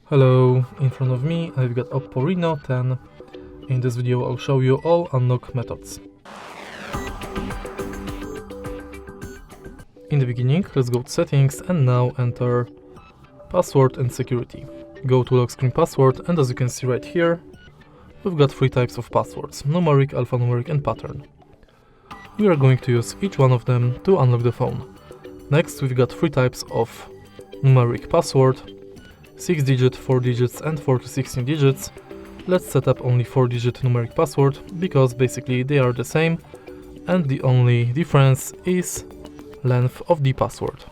Hello, in front of me I've got OPPO Reno 10. In this video I'll show you all unlock methods. In the beginning, let's go to settings and now enter password and security. Go to lock screen password, and as you can see right here, we've got three types of passwords: numeric, alphanumeric and pattern. We are going to use each one of them to unlock the phone. Next, we've got three types of numeric password: 6 digit, 4 digits and 4 to 16 digits. Let's set up only 4-digit numeric password because basically they are the same and the only difference is length of the password.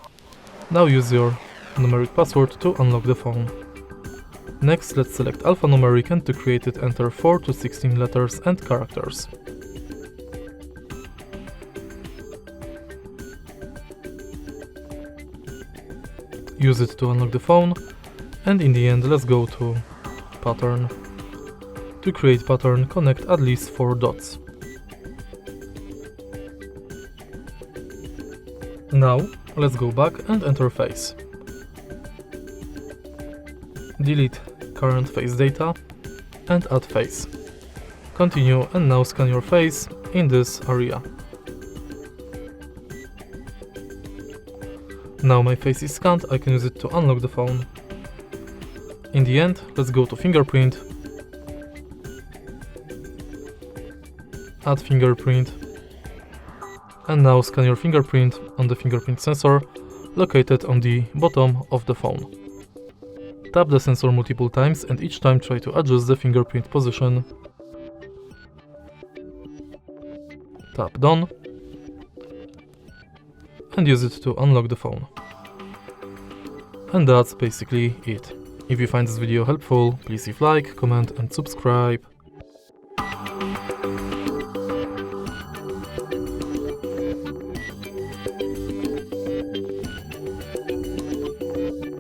Now use your numeric password to unlock the phone. Next, let's select alphanumeric, and to create it enter 4 to 16 letters and characters. Use it to unlock the phone, and in the end let's go to pattern. To create pattern, connect at least 4 dots. Now let's go back and enter face. Delete current face data and add face. Continue and now scan your face in this area. Now my face is scanned, I can use it to unlock the phone. In the end, let's go to fingerprint, add fingerprint, and now scan your fingerprint on the fingerprint sensor located on the bottom of the phone. Tap the sensor multiple times and each time try to adjust the fingerprint position. Tap done and use it to unlock the phone. And that's basically it. If you find this video helpful, please leave like, comment and subscribe.